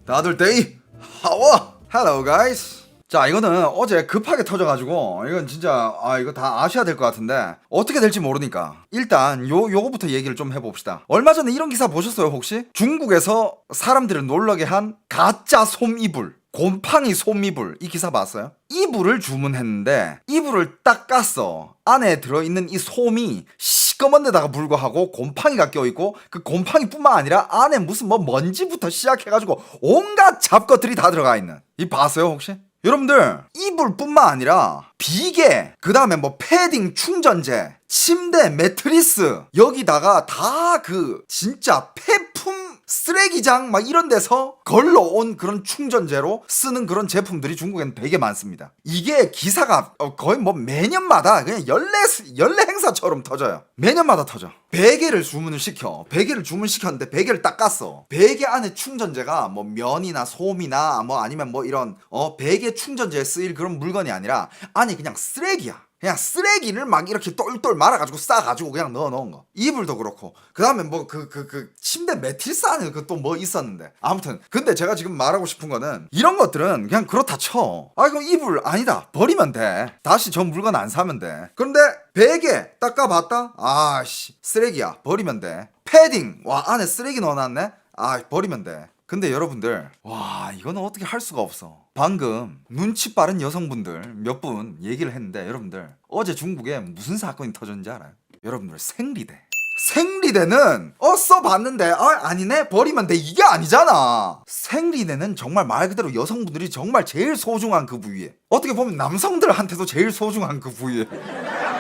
다들 데이 하워. Hello guys. 자, 이거는 어제 급하게 터져가지고 이건 진짜 이거 다 아셔야 될 것 같은데 어떻게 될지 모르니까 일단 요거부터 얘기를 좀 해봅시다. 얼마 전에 이런 기사 보셨어요 혹시? 중국에서 사람들을 놀라게 한 가짜 솜이불, 곰팡이 솜이불, 이 기사 봤어요? 이불을 주문했는데 이불을 딱 깠어. 안에 들어있는 이 솜이 시꺼먼데다가 불구하고 곰팡이가 껴있고 그 곰팡이뿐만 아니라 안에 무슨 뭐 먼지부터 시작해가지고 온갖 잡것들이 다 들어가 있는, 이 봤어요 혹시? 여러분들, 이불뿐만 아니라 비계, 그 다음에 뭐 패딩, 충전재, 침대, 매트리스, 여기다가 다 그 진짜 폐품 쓰레기장 막 이런 데서 걸러온 그런 충전재로 쓰는 그런 제품들이 중국에는 되게 많습니다. 이게 기사가 거의 뭐 매년마다 그냥 연례 행사처럼 터져요. 매년마다 터져. 베개를 주문을 시켜. 베개를 주문시켰는데 베개를 딱 깠어. 베개 안에 충전재가 뭐 면이나 솜이나 뭐 아니면 뭐 이런 베개 충전재에 쓰일 그런 물건이 아니라 안에 그냥 쓰레기야. 그냥 쓰레기를 막 이렇게 똘똘 말아가지고 싸가지고 그냥 넣어놓은 거. 이불도 그렇고 그 다음에 뭐 침대 매트리스 안에 그 또 뭐 있었는데, 아무튼 근데 제가 지금 말하고 싶은 거는 이런 것들은 그냥 그렇다 쳐. 이거 이불 아니다, 버리면 돼. 다시 저 물건 안 사면 돼. 그런데 베개 닦아봤다? 아씨 쓰레기야, 버리면 돼. 패딩, 와 안에 쓰레기 넣어놨네? 버리면 돼. 근데 여러분들, 와 이거는 어떻게 할 수가 없어. 방금 눈치 빠른 여성분들 몇 분 얘기를 했는데, 여러분들 어제 중국에 무슨 사건이 터졌는지 알아요? 여러분들, 생리대는 써봤는데 아니네, 버리면 돼, 이게 아니잖아. 생리대는 정말 말 그대로 여성분들이 정말 제일 소중한 그 부위에, 어떻게 보면 남성들한테도 제일 소중한 그 부위에.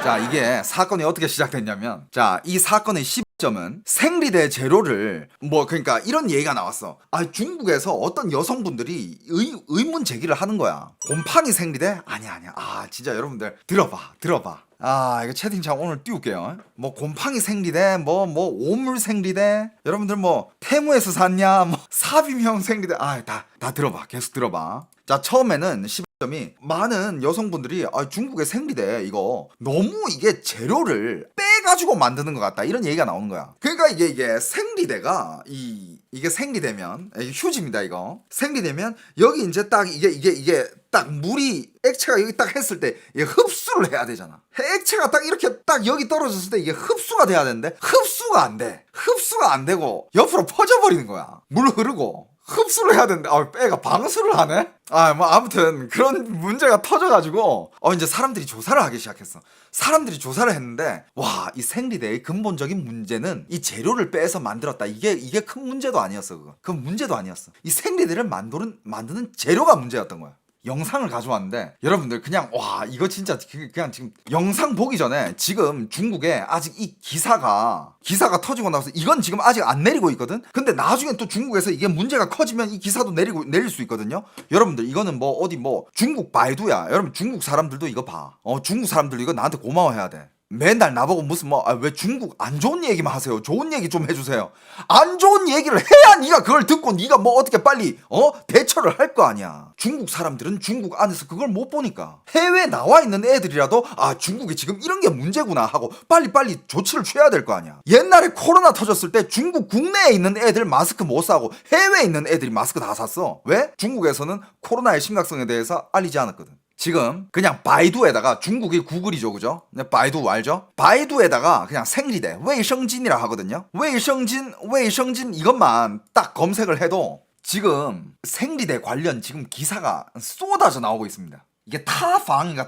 자, 이게 사건이 어떻게 시작됐냐면, 자, 이 사건의 점은 생리대 재료를 그러니까 이런 얘기가 나왔어. 중국에서 어떤 여성분들이 의문 제기를 하는 거야. 곰팡이 생리대? 아니야. 진짜 여러분들 들어봐. 이거 채팅창 오늘 띄울게요. 뭐 곰팡이 생리대, 뭐 오물 생리대, 여러분들 뭐 테무에서 샀냐, 뭐 삽입형 생리대, 다 들어봐. 계속 들어봐. 자, 처음에는 점이 많은 여성분들이 중국의 생리대 이거 너무 이게 재료를 빼가지고 만드는 것 같다, 이런 얘기가 나오는 거야. 그러니까 이게 생리대가 이게 생리대면, 이게 휴지입니다 이거. 생리대면 여기 이제 딱 이게 딱 물이, 액체가 여기 딱 했을 때 이게 흡수를 해야 되잖아. 액체가 딱 이렇게 딱 여기 떨어졌을 때 이게 흡수가 돼야 되는데 흡수가 안 돼. 흡수가 안 되고 옆으로 퍼져버리는 거야. 물 흐르고. 흡수를 해야 되는데 빼가 방수를 하네? 아무튼 그런 문제가 터져가지고 이제 사람들이 조사를 하기 시작했어. 사람들이 조사를 했는데, 와, 이 생리대의 근본적인 문제는 이 재료를 빼서 만들었다, 이게 큰 문제도 아니었어. 그건 문제도 아니었어. 이 생리대를 만드는 재료가 문제였던 거야. 영상을 가져왔는데, 여러분들 그냥 이거 진짜 그냥 지금 영상 보기 전에 지금 중국에 아직 이 기사가 터지고 나서 이건 지금 아직 안 내리고 있거든. 근데 나중에 또 중국에서 이게 문제가 커지면 이 기사도 내릴 수 있거든요. 여러분들 이거는 중국 바이두야. 여러분 중국 사람들도 이거 봐. 중국 사람들도 이거 나한테 고마워해야 돼. 맨날 나보고 무슨 왜 중국 안 좋은 얘기만 하세요, 좋은 얘기 좀 해주세요. 안 좋은 얘기를 해야 네가 그걸 듣고 네가 어떻게 빨리 대처를 할 거 아니야. 중국 사람들은 중국 안에서 그걸 못 보니까 해외에 나와 있는 애들이라도 중국이 지금 이런 게 문제구나 하고 빨리 조치를 취해야 될 거 아니야. 옛날에 코로나 터졌을 때 중국 국내에 있는 애들 마스크 못 사고 해외에 있는 애들이 마스크 다 샀어. 왜? 중국에서는 코로나의 심각성에 대해서 알리지 않았거든. 지금 그냥 바이두에다가, 중국이 구글이죠, 그죠? 바이두 알죠? 바이두에다가 그냥 생리대, 웨이성진이라 하거든요. 웨이성진 이것만 딱 검색을 해도 지금 생리대 관련 지금 기사가 쏟아져 나오고 있습니다. 이게 타방인가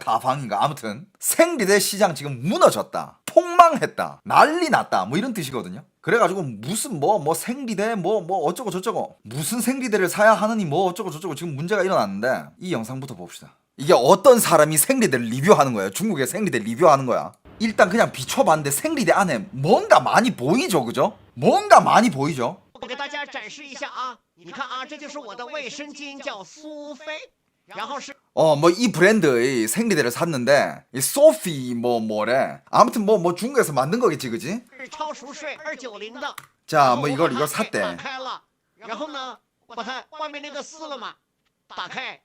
아무튼 생리대 시장 지금 무너졌다, 폭망했다, 난리 났다, 이런 뜻이거든요. 그래가지고 무슨 생리대 어쩌고 저쩌고, 무슨 생리대를 사야 하느니 어쩌고 저쩌고 지금 문제가 일어났는데, 이 영상부터 봅시다. 이게 어떤 사람이 생리대를 리뷰하는 거예요. 중국의 생리대 리뷰하는 거야. 일단 그냥 비춰봤는데 생리대 안에 뭔가 많이 보이죠, 그죠? 뭔가 많이 보이죠? 我给大家展示一下啊，你看啊，这就是我的卫生巾，叫苏菲，然后是 이 브랜드의 생리대를 샀는데 이 소피 뭐래. 아무튼 중국에서 만든 거겠지, 그지? 超熟睡290的。 자, 이걸 샀대. 打开了，然后呢，把它外面那个撕了嘛，打开。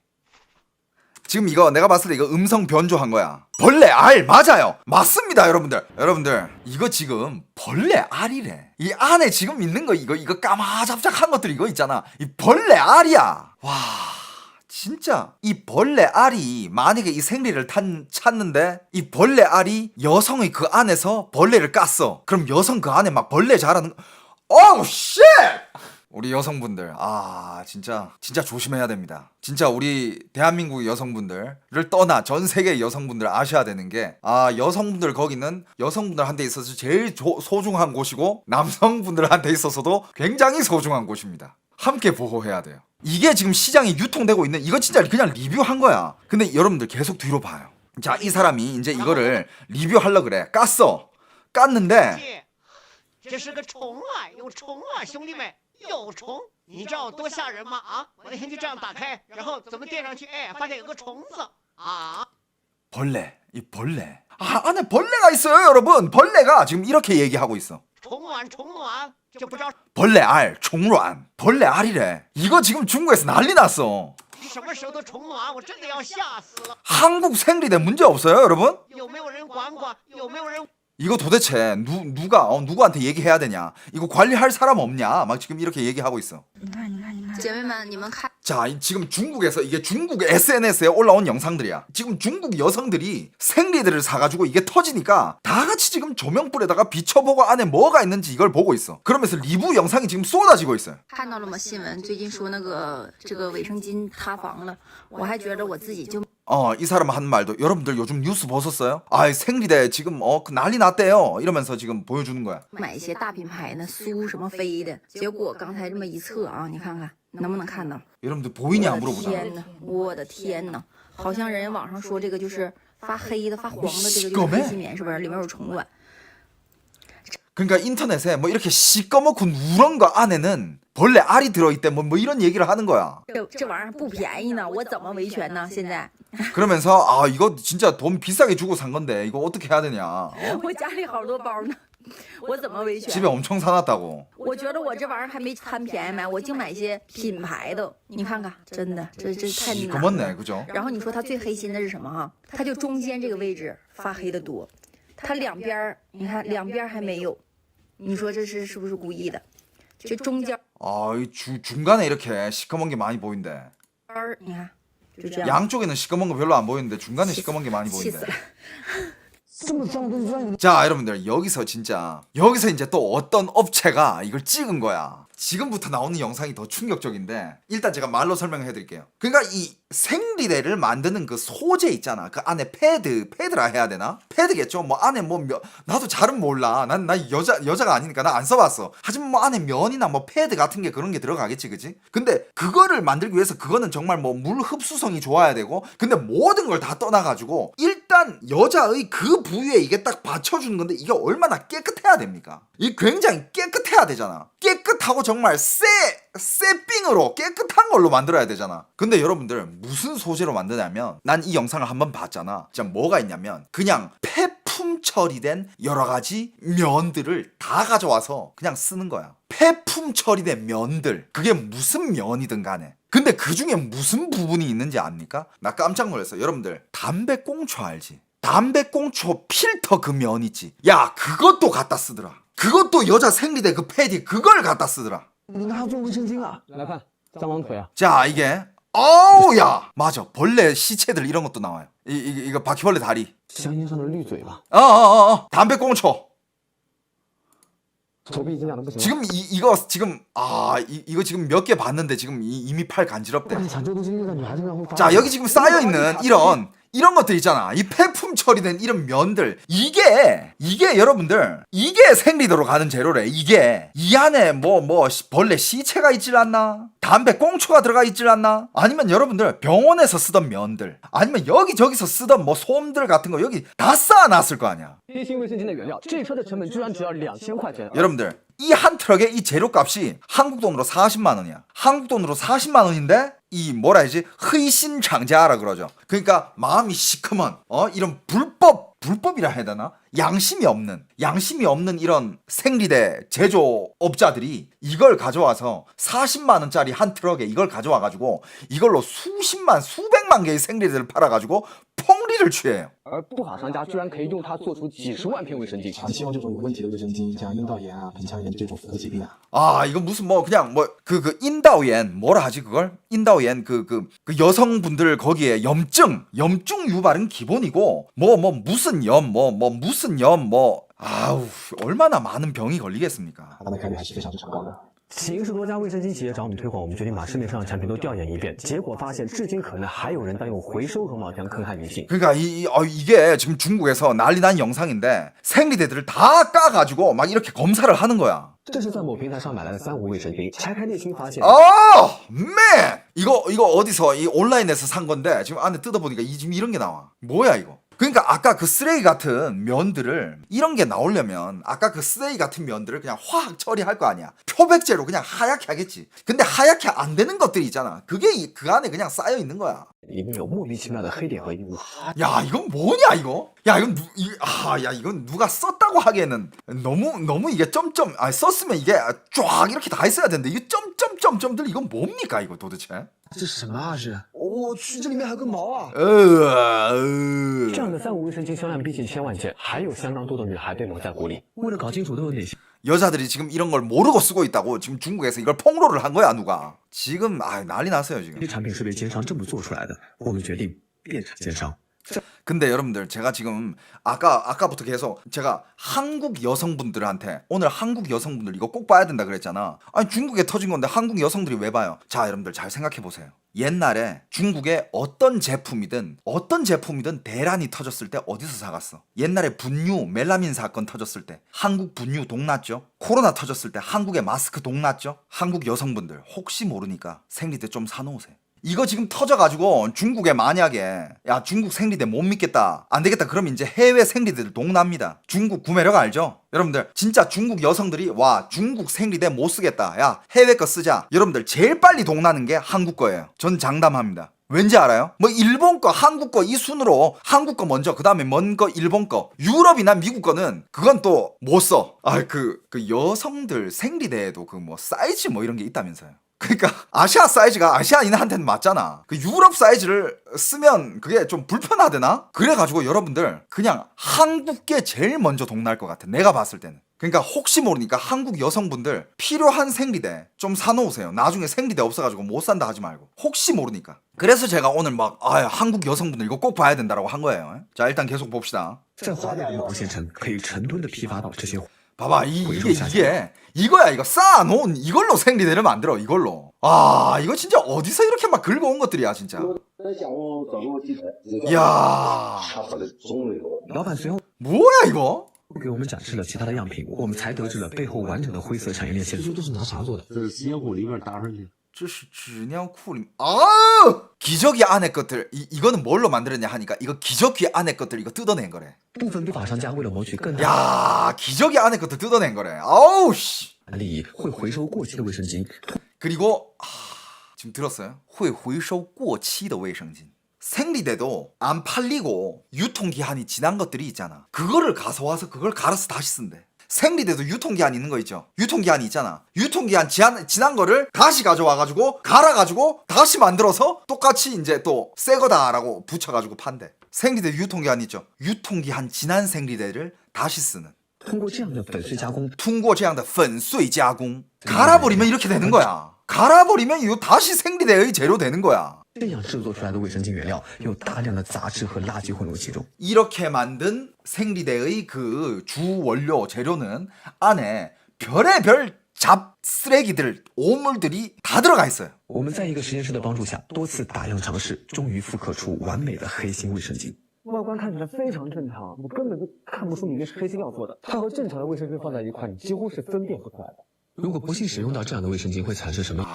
지금 이거 내가 봤을 때 이거 음성 변조한 거야. 벌레 알 맞아요. 맞습니다, 여러분들. 여러분들 이거 지금 벌레 알이래. 이 안에 지금 있는 거 이거 까마잡잡한 것들 이거 있잖아. 이 벌레 알이야. 와. 진짜 이 벌레 알이 만약에 이 생리를 찾는데 이 벌레 알이 여성의 그 안에서 벌레를 깠어. 그럼 여성 그 안에 막 벌레 자라는 어우 쉣! 우리 여성분들 진짜 조심해야 됩니다. 진짜 우리 대한민국 여성분들을 떠나 전 세계 여성분들 아셔야 되는 게 여성분들 거기는 여성분들한테 있어서 제일 소중한 곳이고 남성분들한테 있어서도 굉장히 소중한 곳입니다. 함께 보호해야 돼요. 이게 지금 시장에 유통되고 있는 이거 진짜 그냥 리뷰한 거야. 근데 여러분들 계속 뒤로 봐요. 자, 이 사람이 이제 이거를 리뷰하려 그래. 깠는데 这是个虫啊，有虫啊，兄弟们，有虫！你知道有多吓人吗？啊，我那天就这样打开，然后怎么垫上去？哎，发现有个虫子啊！ 벌레, 이 벌레. 안에 벌레가 있어요, 여러분. 벌레가 지금 이렇게 얘기하고 있어. 虫卵，虫卵，就不知道 벌레 알,虫卵. 벌레 알이래. 이거 지금 중국에서 난리 났어. 什么时候的虫卵，我真的要吓死了！ 한국 생리대 문제 없어요, 여러분? 有没有人管管？有没有人？ 이거 도대체 누구한테 얘기해야 되냐? 이거 관리할 사람 없냐? 막 지금 이렇게 얘기하고 있어. 姐妹们，你们看， 자, 지금 중국에서 이게 중국 SNS에 올라온 영상들이야. 지금 중국 여성들이 생리대를 사가지고 이게 터지니까 다 같이 지금 조명불에다가 비춰보고 안에 뭐가 있는지 이걸 보고 있어. 그러면서 리뷰 영상이 지금 쏟아지고 있어요. 看到了吗？新闻最近说这个卫生巾塌房了，我还觉得我自己就 이 사람 한 말도 여러분들 요즘 뉴스 보셨어요? 생리대 지금 그 난리 났대요. 이러면서 지금 보여주는 거야. 买一些大品牌呢，苏什么飞的，结果刚才这么一测啊，你看看能不能看到？ 여러분들 보이냐 我的 물어보잖아. 天呐，我的天呐，好像人家网上说这个就是发黑的、发黄的，这个就是 시꺼매 黑心棉，是不是？里面有虫卵。 그러니까 인터넷에 뭐 이렇게 시꺼멓고 누런 거 안에는 벌레 알이 들어있대 뭐 이런 얘기를 하는 거야. 这玩意儿不便宜呢，我怎么维权呢？现在 그러면서 이거 진짜 돈 비싸게 주고 산 건데 이거 어떻게 해야 되냐? 我家里好多包呢，我怎么维权？ 집에 엄청 사놨다고. 我觉得我这玩意儿还没贪便宜买，我净买一些品牌的。你看看，真的，这太难了。 시꺼멓네, 그죠? 然后你说它最黑心的是什么哈？它就中间这个位置发黑的多，它两边儿，你看两边儿还没有，你说这是不是故意的？就中间 중간에 이렇게 시꺼먼 게 많이 보인대. 儿，你看就这样， 양쪽에는 시꺼먼 거 별로 안 보이는데 중간에 시꺼먼 게 많이 气死 보인대. 了。 자, 여러분들 여기서 이제 또 어떤 업체가 이걸 찍은 거야. 지금부터 나오는 영상이 더 충격적인데 일단 제가 말로 설명해 드릴게요. 그러니까 이 생리대를 만드는 그 소재 있잖아. 그 안에 패드라 해야 되나? 패드겠죠. 뭐 안에 나도 잘은 몰라. 난 여자가 아니니까 나 안 써봤어. 하지만 뭐 안에 면이나 뭐 패드 같은 게 그런 게 들어가겠지, 그지? 근데 그거를 만들기 위해서 그거는 정말 뭐 물 흡수성이 좋아야 되고, 근데 모든 걸 다 떠나가지고 일단 여자의 그 부위에 이게 딱 받쳐주는 건데 이게 얼마나 깨끗해야 됩니까? 이게 굉장히 깨끗해야 되잖아. 깨끗하고 정말 쎄삥으로 깨끗한 걸로 만들어야 되잖아. 근데 여러분들 무슨 소재로 만드냐면 난 이 영상을 한번 봤잖아. 진짜 뭐가 있냐면 그냥 폐품 처리된 여러 가지 면들을 다 가져와서 그냥 쓰는 거야. 폐품 처리된 면들. 그게 무슨 면이든 간에. 근데 그 중에 무슨 부분이 있는지 압니까? 나 깜짝 놀랐어. 여러분들 담배꽁초 알지? 담배꽁초 필터 그 면 있지? 야, 그것도 갖다 쓰더라. 그것도 여자 생리대 그 패디 그걸 갖다 쓰더라. 你拿做卫生巾啊？来看，蟑螂腿啊！ 자, 이게 야 맞아. 벌레 시체들 이런 것도 나와요. 이거 바퀴벌레 다리. 香烟上的绿嘴吧？ 담배꽁초. 手臂已经痒的不行了。 지금 이거 지금 몇 개 봤는데 지금 이미 팔 간지럽대. 但是抢救都经历的女孩子们会发。 자, 여기 지금 쌓여 있는 이런 것들 있잖아. 이 폐품 처리된 이런 면들. 이게 여러분들 이게 생리대로 가는 재료래. 이게 이 안에 뭐 벌레 시체가 있질 않나? 담배 꽁초가 들어가 있질 않나? 아니면 여러분들 병원에서 쓰던 면들, 아니면 여기저기서 쓰던 뭐 솜들 같은 거 여기 다 쌓아놨을 거 아니야. 黑心卫生巾的原料，这车的成本居然只要2000块钱。 여러분들 이 한 트럭의 이 재료값이 한국 돈으로 40만 원이야. 한국 돈으로 40만 원인데 이 뭐라 해야지? 흐이신 장자라 그러죠. 그러니까 마음이 시커먼 이런 불법 불법이라 해야 되나? 양심이 없는 이런 생리대 제조업자들이 이걸 가져와서 40만 원짜리 한 트럭에 이걸 가져와가지고 이걸로 수백만 개의 생리대를 팔아가지고 폭리를 취해요. 而不法商家居然可以用它做出几十万片卫生巾。长期使用这种有问题的卫生巾，像阴道炎啊、盆腔炎这种妇科疾病啊， 아, 이거 무슨 뭐 그냥 뭐 그 인다오엔 뭐라 하지 그걸? 인다오엔 그 여성분들 거기에 염증 유발은 기본이고 뭐 무슨 염 무슨 염 아우 얼마나 많은 병이 걸리겠습니까? 它的概率还是非常高的。 70多家卫生巾企业找我们推广，我们决定把市面上的产品都调研一遍，结果发现至今可能还有人在用回收绒毛浆坑害女性。 그러니까 이게 지금 중국에서 난리 난 영상인데 생리대들을 다 까가지고 막 이렇게 검사를 하는 거야. 这是在某平台上买来的3无卫生巾，拆开内芯发现， 맨! 이거 어디서 이 온라인에서 산 건데 지금 안에 뜯어보니까 지금 이런 게 나와. 뭐야 이거? 그러니까 아까 그 쓰레기 같은 면들을 이런 게 나오려면 아까 그 쓰레기 같은 면들을 그냥 화학 처리할 거 아니야. 표백제로 그냥 하얗게 하겠지. 근데 하얗게 안 되는 것들이 있잖아. 그게 그 안에 그냥 쌓여 있는 거야. 里面有莫名其妙的黑点和异物。 야 이건 뭐냐 이거? 야 이건 누가 썼다고 하기에는 너무 이게 점점 썼으면 이게 쫙 이렇게 다 있어야 되는데 이게 점점점점들 이건 뭡니까 이거 도대체? 这是什么啊？是？我去，这里面还有根毛啊！这样的3无卫生巾销量逼近1000万件，还有相当多的女孩被蒙在鼓里。为了搞清楚都有哪些 여자들이 지금 이런 걸 모르고 쓰고 있다고 지금 중국에서 이걸 폭로를 한 거야 누가? 지금 난리 났어요 지금. 产品是被奸商这么做出来的，我们决定变成奸商。 근데 여러분들 제가 지금 아까부터 계속 제가 한국 여성분들한테 오늘 한국 여성분들 이거 꼭 봐야 된다 그랬잖아. 아니 중국에 터진 건데 한국 여성들이 왜 봐요? 자 여러분들 잘 생각해 보세요. 옛날에 중국에 어떤 제품이든 대란이 터졌을 때 어디서 사갔어? 옛날에 분유 멜라민 사건 터졌을 때 한국 분유 동났죠? 코로나 터졌을 때 한국의 마스크 동났죠? 한국 여성분들 혹시 모르니까 생리대 좀 사놓으세요. 이거 지금 터져가지고 중국에 만약에 야 중국 생리대 못 믿겠다 안 되겠다 그러면 이제 해외 생리대들 동납니다. 중국 구매력 알죠? 여러분들 진짜 중국 여성들이 와 중국 생리대 못 쓰겠다 야 해외 거 쓰자 여러분들 제일 빨리 동나는 게 한국 거예요. 전 장담합니다. 왠지 알아요? 뭐 일본 거, 한국 거 이 순으로 한국 거 먼저 그 다음에 먼 거 일본 거 유럽이나 미국 거는 그건 또 못 써. 그 여성들 생리대에도 그 뭐 사이즈 뭐 이런 게 있다면서요. 그러니까 아시아 사이즈가 아시아인한테는 맞잖아. 그 유럽 사이즈를 쓰면 그게 좀 불편하대나? 그래가지고 여러분들 그냥 한국게 제일 먼저 동날 것 같아 내가 봤을 때는. 그러니까 혹시 모르니까 한국 여성분들 필요한 생리대 좀 사놓으세요. 나중에 생리대 없어가지고 못 산다 하지 말고 혹시 모르니까. 그래서 제가 오늘 막 한국 여성분들 이거 꼭 봐야 된다라고 한 거예요. 자 일단 계속 봅시다. 在华北毛线城可以成吨的批发到这些 봐봐 이거야 이거 쌓아놓은 이걸로 생리대를 만들어 이걸로. 이거 진짜 어디서 이렇게 막 긁어온 것들이야 진짜. 야 老板随后 뭐야 이거? 给我们展示了其他的样品，我们才得知了背后完整的灰色产业链线索。这是拿啥做的？这是纸尿裤里面搭上去。这是纸尿裤里 기저귀 안에 것들 이거는 뭘로 만들었냐 하니까 이거 기저귀 안에 것들 이거 뜯어낸 거래. 部分不法商家为了谋取更大 야 기저귀 안에 것들 뜯어낸 거래. 아우 씨. 的利益，会回收过期的卫生巾， 그리고 지금 들었어요? 会回收过期的卫生巾. 생리대도 안 팔리고 유통기한이 지난 것들이 있잖아. 그거를 가져와서 그걸 갈아서 다시 쓴대. 생리대도 유통기한 있는 거 있죠. 유통기한이 있잖아. 유통기한 지난 거를 다시 가져와가지고 갈아가지고 다시 만들어서 똑같이 이제 또 새 거다라고 붙여가지고 판대. 생리대 유통기한 있죠. 유통기한 지난 생리대를 다시 쓰는. 通过这样的粉碎加工，通过这样的粉碎加工 갈아버리면 이렇게 되는 거야. 갈아버리면 이거 다시 생리대의 재료 되는 거야. 这样制作出来的卫生巾原料有大量的杂质和垃圾混入其中。 이렇게 만든 생리대의 그 주 원료 재료는 안에 별의별 잡쓰레기들, 오물들이 다 들어가 있어요. 我们在一个实验室的帮助下，多次大量尝试，终于复刻出完美的黑心卫生巾。外观看起来非常正常，我根本就看不出里面是黑心料做的。它和正常的卫生巾放在一块，你几乎是分辨不出来的。如果不幸使用到这样的卫生巾，会产生什么？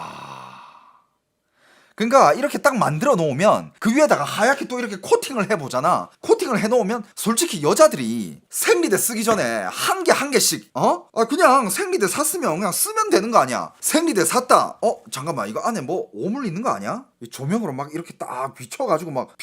그러니까 이렇게 딱 만들어 놓으면 그 위에다가 하얗게 또 이렇게 코팅을 해보잖아. 코팅을 해놓으면 솔직히 여자들이 생리대 쓰기 전에 한 개 한 개씩 그냥 생리대 샀으면 그냥 쓰면 되는 거 아니야. 생리대 샀다. 잠깐만 이거 안에 뭐 오물 있는 거 아니야? 이 조명으로 막 이렇게 딱 비춰가지고 막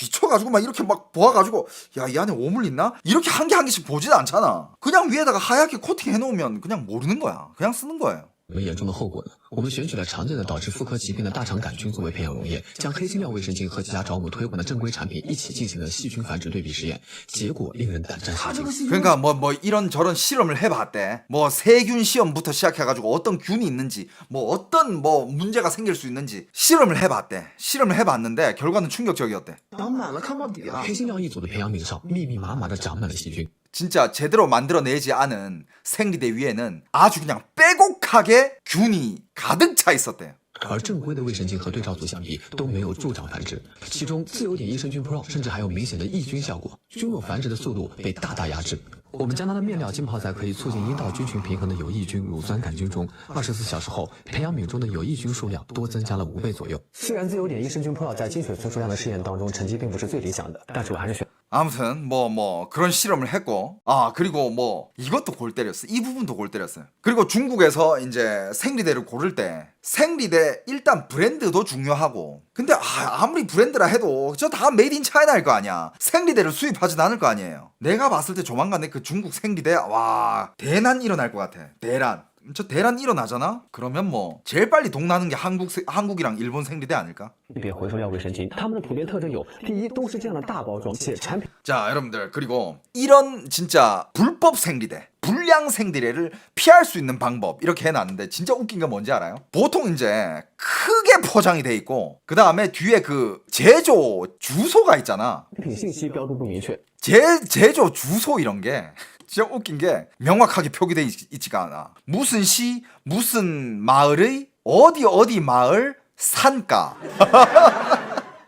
이렇게 막 보아가지고 야 이 안에 오물 있나? 이렇게 한 개 한 개씩 보지는 않잖아. 그냥 위에다가 하얗게 코팅 해놓으면 그냥 모르는 거야. 그냥 쓰는 거예요. 有严重的后果呢？我们选取了常见的导致妇科疾病的大肠杆菌作为培养溶液，将黑心料卫生巾和几家找我们推广的正规产品一起进行了细菌繁殖对比实验，结果令人胆战心惊。 그러니까 뭐 이런 저런 실험을 해봤대. 뭐 세균 시험부터 시작해가지고 어떤 균이 있는지 뭐 어떤 뭐 문제가 생길 수 있는지 실험을 해봤대. 실험을 해봤는데 결과는 충격적이었대. 长满了，看到底了。黑心料一组的培养皿上密密麻麻的长满了细菌。 진짜 제대로 만들어내지 않은 생리대 위에는 아주 그냥 빼곡하게 균이 가득 차 있었대요. 而正规的卫生巾和对照组相比都没有助长繁殖，其中自由点益生菌 Pro 甚至还有明显的抑菌效果，菌落繁殖的速度被大大压制。我们将它的面料浸泡在可以促进阴道菌群平衡的有益菌乳酸杆菌中，24小时后，培养皿中的有益菌数量多增加了5倍左右。虽然自由点益生菌 Pro 在金血村数量的试验当中成绩并不是最理想的，但是我还是选。 아무튼 뭐 그런 실험을 했고 그리고 뭐 이것도 골 때렸어. 이 부분도 골 때렸어요. 그리고 중국에서 이제 생리대를 고를 때 생리대 일단 브랜드도 중요하고 근데 아무리 브랜드라 해도 저 다 메이드 인 차이나일 거 아니야. 생리대를 수입하진 않을 거 아니에요. 내가 봤을 때 조만간에 그 중국 생리대 와 대난 일어날 것 같아. 대란. 저 대란 일어나잖아? 그러면 뭐 제일 빨리 동나는 게 한국이랑 일본 생리대 아닐까? 别回收料卫生巾，它们的普遍特征有：第一，都是这样的大包装，且产品。 자 여러분들 그리고 이런 진짜 불법 생리대 불량 생리대를 피할 수 있는 방법 이렇게 해놨는데 진짜 웃긴 게 뭔지 알아요? 보통 이제 크게 포장이 돼 있고 그 다음에 뒤에 그 제조 주소가 있잖아. 品信息标注不明确。 제조 주소 이런 게 진짜 웃긴 게 명확하게 표기돼 있지가 않아. 무슨 시 무슨 마을의 어디 마을 산가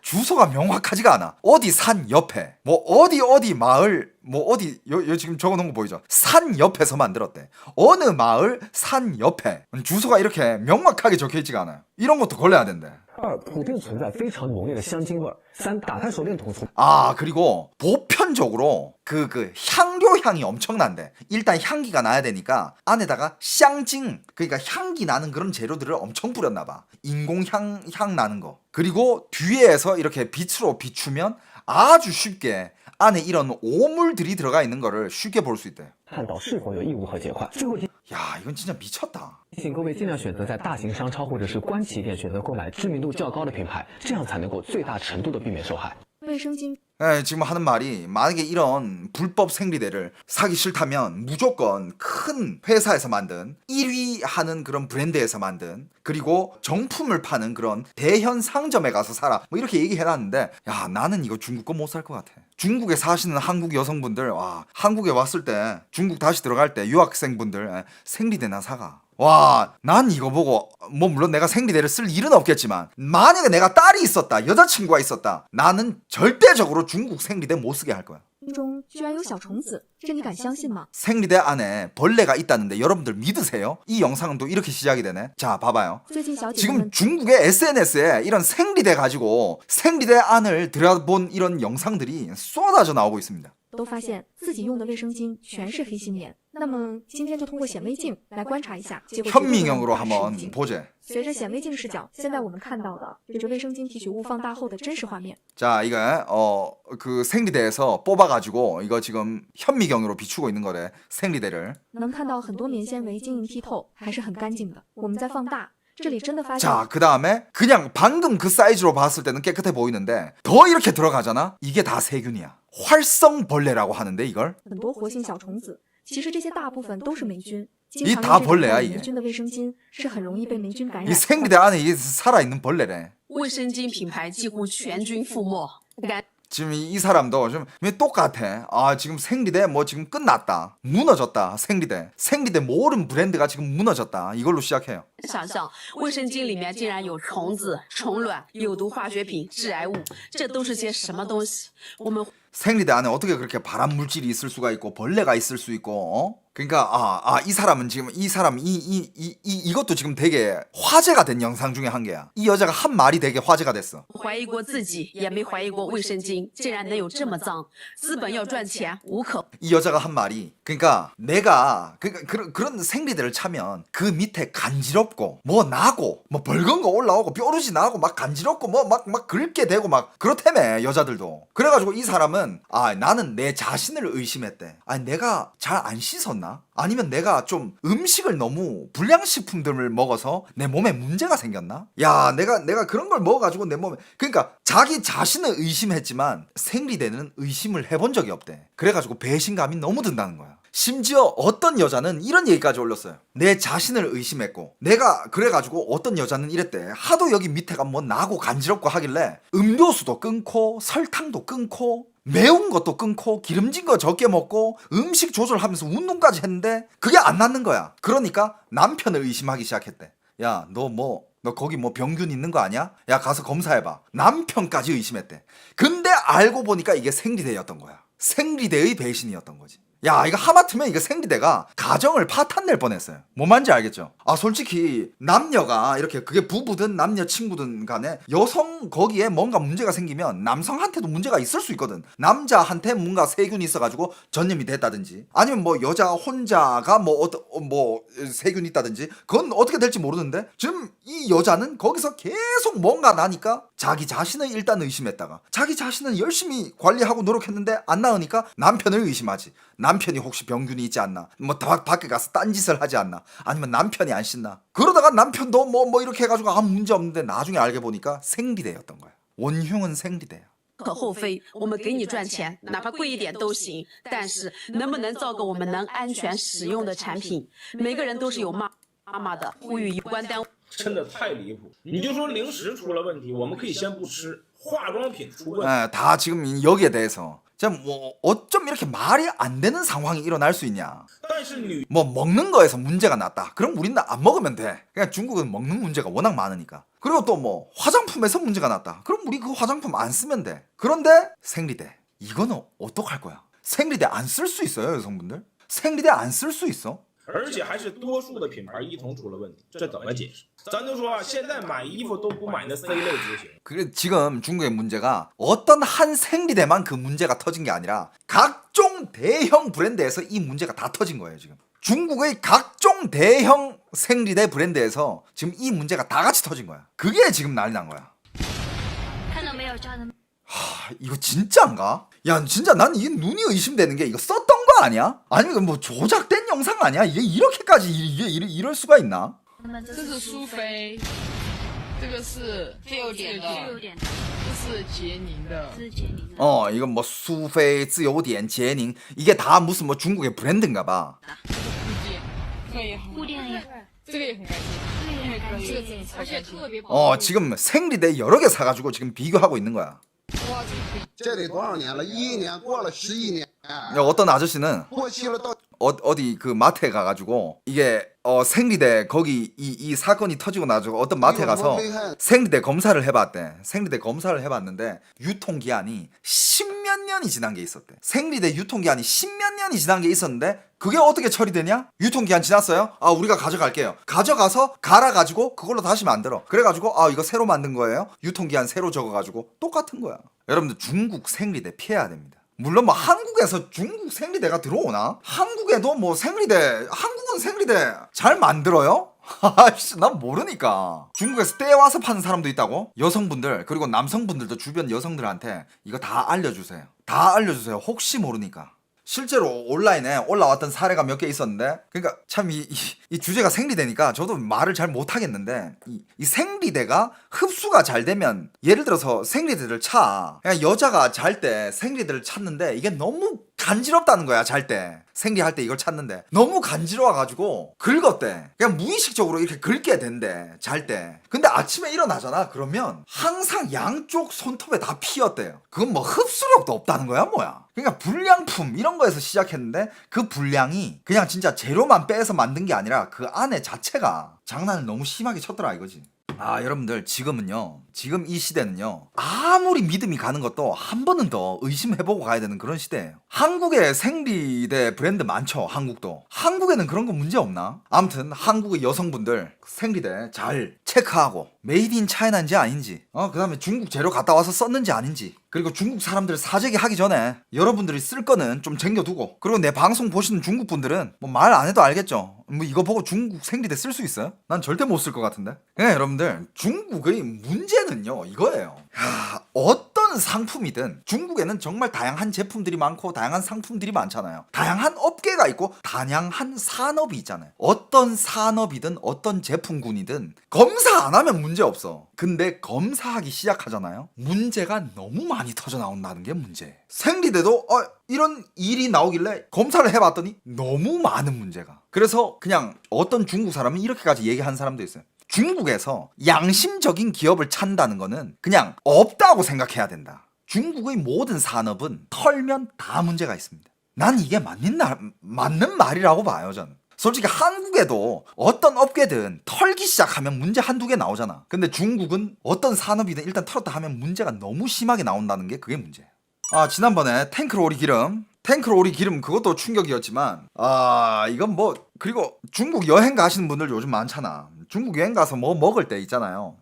주소가 명확하지가 않아. 어디 산 옆에 뭐 어디 마을 뭐 어디 여 지금 적어놓은 거 보이죠? 산 옆에서 만들었대. 어느 마을 산 옆에 주소가 이렇게 명확하게 적혀있지가 않아요. 이런 것도 걸려야 된대. 二，普遍存在非常浓烈的香精味儿。三，打开手电筒从 그리고 보편적으로 그 향료 향이 엄청난데 일단 향기가 나야 되니까 안에다가香精 그러니까 향기 나는 그런 재료들을 엄청 뿌렸나 봐. 인공향 나는 거. 그리고 뒤에서 이렇게 빛으로 비추면 아주 쉽게 안에 이런 오물들이 들어가 있는 거를 쉽게 볼 수 있대요. 看到是否有异物和结块。最后提 야 이건 진짜 미쳤다. 醒各位尽量选择在大型商超或者是官企店选择购买知名度较高的品牌，这样才能够最大程度的避免受害。卫生巾 지금 하는 말이 만약에 이런 불법 생리대를 사기 싫다면 무조건 큰 회사에서 만든 1위 하는 그런 브랜드에서 만든 그리고 정품을 파는 그런 대형 상점에 가서 사라 뭐 이렇게 얘기해놨는데 야 나는 이거 중국 거 못 살 것 같아. 중국에 사시는 한국 여성분들 한국에 왔을 때 중국 다시 들어갈 때 유학생분들 생리대나 사가. 와, 난 이거 보고 뭐 물론 내가 생리대를 쓸 일은 없겠지만 만약에 내가 딸이 있었다, 여자친구가 있었다, 나는 절대적으로 중국 생리대 못 쓰게 할 거야. 中居然有小虫子，这你敢相信吗？ 생리대 안에 벌레가 있다는데 여러분들 믿으세요? 이 영상은 또 이렇게 시작이 되네. 자, 봐봐요. 最近小姐姐 지금 们 중국의 SNS에 이런 생리대 가지고 생리대 안을 들여본 이런 영상들이 쏟아져 나오고 있습니다. 都发现自己用的卫生巾全是黑心棉。那么今天就通过显微镜来观察一下，结果 현미경으로 한번 보제. 随着显微镜视角，现在我们看到的对着卫生巾提取物放大后的真实画面。 자, 이거 그 생리대에서 뽑아가지고 이거 지금 현미경으로 비추고 있는 거래. 생리대를. 能看到很多棉纤维晶莹剔透，还是很干净的。我们再放大，这里真的发现 자, 그 다음에 그냥 방금 그 사이즈로 봤을 때는 깨끗해 보이는데 더 이렇게 들어가잖아? 이게 다 세균이야. 활성벌레라고 하는데 이걸? 很多活性小虫子。其实这些大部分都是霉菌。 이 다 벌레야 霉 이게. 菌的卫生巾是很容易被霉菌感 이 染。 생리대 안에 이게 살아있는 벌레래. 卫生巾品牌几乎全军覆没。感 지금 이 사람도 좀 왜 똑같아. 지금 생리대 뭐 지금 끝났다. 무너졌다. 생리대 모든 브랜드가 지금 무너졌다. 이걸로 시작해요. 想象卫生巾里面竟然有虫子、虫卵、有毒化学品、致癌物，这都是些什么东西？我们 생리대 안에 어떻게 그렇게 발암 물질이 있을 수가 있고 벌레가 있을 수 있고 그러니까 이 사람은 지금 이 사람 이것도 지금 되게 화제가 된 영상 중에 한 개야. 이 여자가 한 말이 되게 화제가 됐어. 怀疑过自己，也没怀疑过卫生巾，竟然能有这么脏。资本要赚钱，无可 이 여자가 한 말이 그러니까 내가 그런 생리대를 차면 그 밑에 간지럽고 뭐 나고 뭐 벌건 거 올라오고 뾰루지 나고 막 간지럽고 뭐 막 긁게 되고 막 그렇다며 여자들도. 그래가지고 이 사람은 나는 내 자신을 의심했대. 내가 잘 안 씻었나? 아니면 내가 좀 음식을 너무 불량식품들을 먹어서 내 몸에 문제가 생겼나? 야, 내가 그런 걸 먹어가지고 내 몸에 그러니까 자기 자신을 의심했지만 생리대는 의심을 해본 적이 없대. 그래가지고 배신감이 너무 든다는 거야. 심지어 어떤 여자는 이런 얘기까지 올렸어요. 내 자신을 의심했고 내가 그래가지고 어떤 여자는 이랬대. 하도 여기 밑에가 뭐 나고 간지럽고 하길래 음료수도 끊고 설탕도 끊고 매운 것도 끊고 기름진 거 적게 먹고 음식 조절하면서 운동까지 했는데 그게 안 낫는 거야. 그러니까 남편을 의심하기 시작했대. 야, 너 거기 뭐 병균 있는 거 아니야? 야, 가서 검사해봐. 남편까지 의심했대. 근데 알고 보니까 이게 생리대였던 거야. 생리대의 배신이었던 거지. 야, 이거 하마터면 이거 생리대가 가정을 파탄 낼 뻔했어요. 뭐 말인지 알겠죠? 솔직히 남녀가 이렇게 그게 부부든 남녀 친구든 간에 여성 거기에 뭔가 문제가 생기면 남성한테도 문제가 있을 수 있거든. 남자한테 뭔가 세균이 있어가지고 전염이 됐다든지 아니면 뭐 여자 혼자가 뭐 세균이 있다든지 그건 어떻게 될지 모르는데 지금 이 여자는 거기서 계속 뭔가 나니까 자기 자신을 일단 의심했다가 자기 자신은 열심히 관리하고 노력했는데 안 나으니까 남편을 의심하지. 남편이 혹시 병균이 있지 않나? 뭐 밖에 가서 딴짓을 하지 않나? 아니면 남편이 안 씻나? 그러다가 남편도 뭐 이렇게 해가지고 아무 문제 없는데 나중에 알게 보니까 생리대였던 거야. 원흉은 생리대야. 可厚非。我们给你赚钱，哪怕贵一点都行，但是能不能造个我们能安全使用的产品？每个人都是有妈妈的，呼吁有关单位。 真的太离谱！你就说零食出了问题，我们可以先不吃；化妆品出问题， 다 지금 여기에 대해서 뭐 어쩜 이렇게 말이 안 되는 상황이 일어날 수 있냐? 但是女 뭐 먹는 거에서 문제가 났다. 그럼 우리는 안 먹으면 돼. 그냥 중국은 먹는 문제가 워낙 많으니까. 그리고 또 뭐 화장품에서 문제가 났다. 그럼 우리 그 화장품 안 쓰면 돼. 그런데 생리대 이거는 어떡할 거야? 생리대 안 쓸 수 있어요, 여성분들? 생리대 안 쓸 수 있어? 而且还是多数的品牌一同出了问题，这怎么解释？咱就说现在买衣服都不买那 C 类机型。 그래 지금 중국의 문제가 어떤 한 생리대만 그 문제가 터진 게 아니라 각종 대형 브랜드에서 이 문제가 다 터진 거예요 지금. 중국의 각종 대형 생리대 브랜드에서 지금 이 문제가 다 같이 터진 거야. 그게 지금 난리 난 거야. 이거 진짜인가? 야, 진짜 난 이게 눈이 의심되는 게 이거 썼던 거 아니야? 아니면 뭐 조작된 영상 아니야? 이게 이렇게까지 이럴 수가 있나? 这是苏菲，这个是自由点的，这是杰宁的。 이건 뭐 수페, 自由点, 제닝 이게 다 무슨 뭐 중국의 브랜드인가 봐. 可以护垫也，这个也很干净，这个而且特别 지금 생리대 여러 개 사가지고 지금 비교하고 있는 거야. 哇，这个可以。这得多少年了？11年过了11年， 어떤 아저씨는 过期了到 어디 그 마트에 가가지고 이게 생리대 거기 이 사건이 터지고 나서 어떤 마트에 가서 생리대 검사를 해봤대. 생리대 검사를 해봤는데 유통기한이 10몇 년이 지난 게 있었대. 생리대 유통기한이 10몇 년이 지난 게 있었는데 그게 어떻게 처리되냐? 유통기한 지났어요? 우리가 가져갈게요. 가져가서 갈아가지고 그걸로 다시 만들어. 그래가지고 이거 새로 만든 거예요? 유통기한 새로 적어가지고 똑같은 거야. 여러분들 중국 생리대 피해야 됩니다. 물론 뭐 한국에서 중국 생리대가 들어오나? 한국에도 뭐 한국은 생리대 잘 만들어요? 아이씨, 난 모르니까. 중국에서 떼와서 파는 사람도 있다고? 여성분들 그리고 남성분들도 주변 여성들한테 이거 다 알려주세요. 다 알려주세요. 혹시 모르니까. 실제로 온라인에 올라왔던 사례가 몇 개 있었는데 그러니까 참 이 주제가 생리대니까 저도 말을 잘 못하겠는데 이 생리대가 흡수가 잘 되면 예를 들어서 생리대를 그냥 여자가 잘 때 생리대를 찾는데 이게 너무 간지럽다는 거야. 잘 때 생리할 때 이걸 찾는데 너무 간지러워가지고 긁었대. 그냥 무의식적으로 이렇게 긁게 된대 잘 때. 근데 아침에 일어나잖아. 그러면 항상 양쪽 손톱에 다 피었대요. 그건 뭐 흡수력도 없다는 거야 뭐야. 그러니까 불량품 이런 거에서 시작했는데 그 불량이 그냥 진짜 재료만 빼서 만든 게 아니라 그 안에 자체가 장난을 너무 심하게 쳤더라 이거지. 여러분들 지금은요, 지금 이 시대는요, 아무리 믿음이 가는 것도 한 번은 더 의심해보고 가야 되는 그런 시대예요. 한국에 생리대 브랜드 많죠. 한국도. 한국에는 그런 거 문제 없나? 아무튼 한국의 여성분들 생리대 잘 체크하고 메이드 인 차이나인지 아닌지, 그 다음에 중국 재료 갔다 와서 썼는지 아닌지, 그리고 중국 사람들 사재기 하기 전에 여러분들이 쓸 거는 좀 챙겨두고, 그리고 내 방송 보시는 중국 분들은 뭐 말 안 해도 알겠죠. 뭐 이거 보고 중국 생리대 쓸 수 있어요? 난 절대 못 쓸 것 같은데. 네, 여러분들 중국의 문제는요 이거예요. 어떤 상품이든 중국에는 정말 다양한 제품들이 많고 다양한 상품들이 많잖아요. 다양한 업계가 있고 다양한 산업이 있잖아요. 어떤 산업이든 어떤 제품군이든 검사 안 하면 문제 없어. 근데 검사하기 시작하잖아요. 문제가 너무 많이 터져 나온다는 게 문제예요. 생리대도 이런 일이 나오길래 검사를 해봤더니 너무 많은 문제가. 그래서 그냥 어떤 중국 사람은 이렇게까지 얘기한 사람도 있어요. 중국에서 양심적인 기업을 찬다는 거는 그냥 없다고 생각해야 된다. 중국의 모든 산업은 털면 다 문제가 있습니다. 난 이게 맞는 말이라고 봐요, 저는. 솔직히 한국에도 어떤 업계든 털기 시작하면 문제 한두 개 나오잖아. 근데 중국은 어떤 산업이든 일단 털었다 하면 문제가 너무 심하게 나온다는 게 그게 문제예요. 지난번에 탱크로리 기름 그것도 충격이었지만, 이건 뭐, 그리고 중국 여행 가시는 분들 요즘 많잖아. 중국 여행 가서 뭐 먹을 때 있잖아요.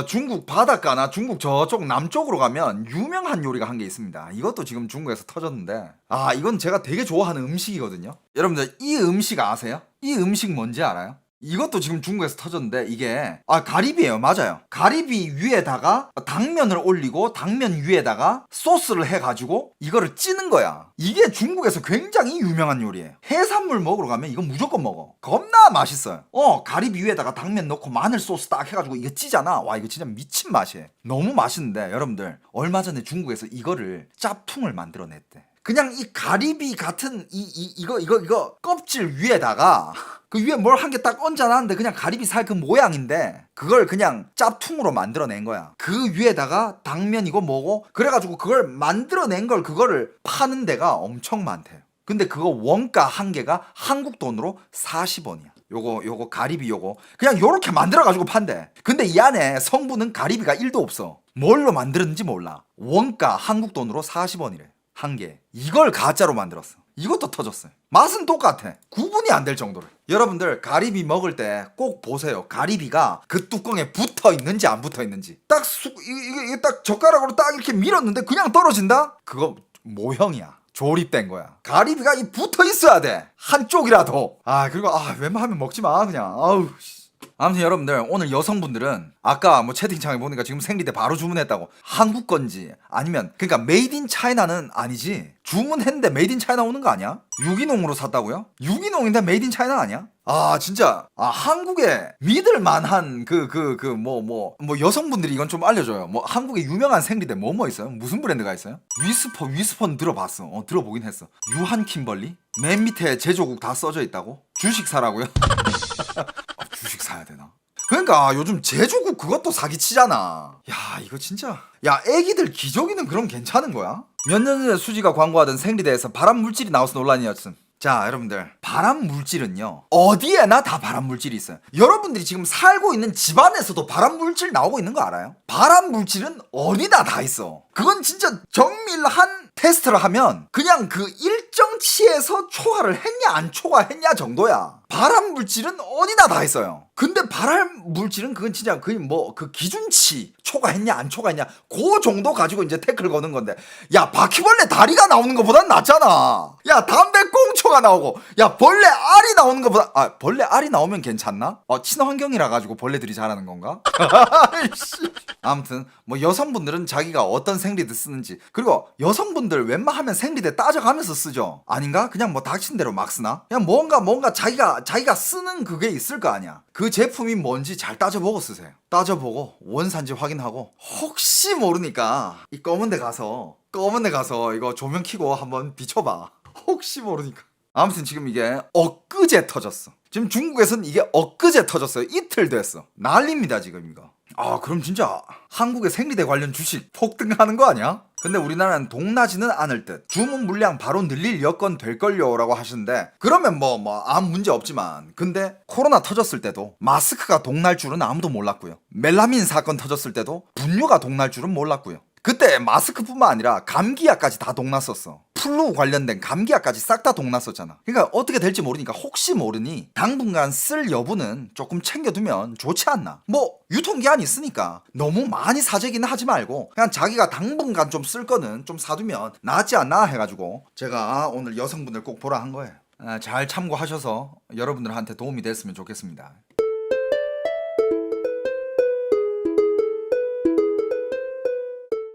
중국 바닷가나 중국 저쪽 남쪽으로 가면 유명한 요리가 한 게 있습니다. 이것도 지금 중국에서 터졌는데, 이건 제가 되게 좋아하는 음식이거든요. 여러분들 이 음식 아세요? 이 음식 뭔지 알아요? 이것도 지금 중국에서 터졌는데, 이게 가리비예요. 맞아요. 가리비 위에다가 당면을 올리고 당면 위에다가 소스를 해가지고 이거를 찌는 거야. 이게 중국에서 굉장히 유명한 요리예요. 해산물 먹으러 가면 이거 무조건 먹어. 겁나 맛있어요. 가리비 위에다가 당면 넣고 마늘 소스 딱 해가지고 이거 찌잖아. 와, 이거 진짜 미친 맛이에요. 너무 맛있는데 여러분들, 얼마 전에 중국에서 이거를 짭퉁을 만들어냈대. 그냥 이 가리비 같은 이거 껍질 위에다가 그 위에 뭘 한 개 딱 얹어놨는데 그냥 가리비 살 그 모양인데 그걸 그냥 짭퉁으로 만들어낸 거야. 그 위에다가 당면이고 뭐고 그래가지고 그걸 만들어낸 걸 그거를 파는 데가 엄청 많대요. 근데 그거 원가 한 개가 한국 돈으로 40원이야. 요거 가리비 요거 그냥 요렇게 만들어가지고 판대. 근데 이 안에 성분은 가리비가 1도 없어. 뭘로 만들었는지 몰라. 원가 한국 돈으로 40원이래. 한 개. 이걸 가짜로 만들었어. 이것도 터졌어요. 맛은 똑같아. 구분이 안 될 정도로. 여러분들 가리비 먹을 때 꼭 보세요. 가리비가 그 뚜껑에 붙어 있는지 안 붙어 있는지. 이게 딱 젓가락으로 딱 이렇게 밀었는데 그냥 떨어진다? 그거 모형이야. 조립된 거야. 가리비가 이 붙어 있어야 돼. 한쪽이라도. 그리고 웬만하면 먹지 마 그냥. 아무튼 여러분들, 오늘 여성분들은 아까 뭐 채팅창에 보니까 지금 생리대 바로 주문했다고. 한국 건지 아니면 그러니까 메이드 인 차이나는 아니지. 주문했는데 메이드 인 차이나 오는 거 아니야? 유기농으로 샀다고요? 유기농인데 메이드 인 차이나 아니야? 진짜 한국에 믿을 만한 뭐 여성분들이 이건 좀 알려줘요. 뭐 한국에 유명한 생리대 뭐 있어요? 무슨 브랜드가 있어요? 위스퍼는 들어봤어. 들어보긴 했어. 유한 킴벌리? 맨 밑에 제조국 다 써져 있다고? 주식 사라고요? 주식 사야 되나? 그러니까 요즘 제조국 그것도 사기치잖아. 야, 이거 진짜. 야, 애기들 기저귀는 그럼 괜찮은 거야? 몇 년 전에 수지가 광고하던 생리대에서 발암 물질이 나와서 논란이었음. 자, 여러분들, 발암 물질은요 어디에나 다 발암 물질이 있어요. 여러분들이 지금 살고 있는 집안에서도 발암 물질 나오고 있는 거 알아요? 발암 물질은 어디나 다 있어. 그건 진짜 정밀한 테스트를 하면 그냥 그 일정치에서 초과를 했냐 안 초과했냐 정도야. 발암 물질은 어디나 다 있어요. 근데 발암 물질은 그건 진짜 거의 뭐 그 기준치 초과했냐 안 초과했냐 그 정도 가지고 이제 태클 거는 건데, 야, 바퀴벌레 다리가 나오는 것보단 낫잖아. 야, 담배 꽁초가 나오고, 야, 벌레 알이 나오는 것보다. 벌레 알이 나오면 괜찮나? 친환경이라 가지고 벌레들이 자라는 건가? 아무튼 뭐 여성분들은 자기가 어떤 생리대 쓰는지, 그리고 여성분들 웬만하면 생리대 따져가면서 쓰죠. 아닌가? 그냥 뭐 닥친 대로 막 쓰나? 그냥 뭔가 자기가 쓰는 그게 있을 거 아니야. 그 제품이 뭔지 잘 따져보고 쓰세요. 따져보고 원산지 확인하고, 혹시 모르니까 이 검은 데 가서 이거 조명 켜고 한번 비춰봐. 혹시 모르니까. 아무튼 지금 이게 엊그제 터졌어. 지금 중국에서는 이게 엊그제 터졌어요. 이틀 됐어. 난립니다 지금 이거. 그럼 진짜 한국의 생리대 관련 주식 폭등하는 거 아니야? 근데 우리나라는 동나지는 않을 듯. 주문 물량 바로 늘릴 여건 될걸요 라고 하시는데, 그러면 아무 문제 없지만, 근데 코로나 터졌을 때도 마스크가 동날 줄은 아무도 몰랐고요. 멜라민 사건 터졌을 때도 분유가 동날 줄은 몰랐고요. 그때 마스크뿐만 아니라 감기약까지 다 동났었어. 플루 관련된 감기약까지 싹 다 동났었잖아. 그러니까 어떻게 될지 모르니까 혹시 모르니 당분간 쓸 여부는 조금 챙겨두면 좋지 않나. 유통기한이 있으니까 너무 많이 사재기는 하지 말고 그냥 자기가 당분간 좀 쓸 거는 좀 사두면 낫지 않나 해가지고 제가 오늘 여성분들 꼭 보라 한 거예요. 잘 참고하셔서 여러분들한테 도움이 됐으면 좋겠습니다.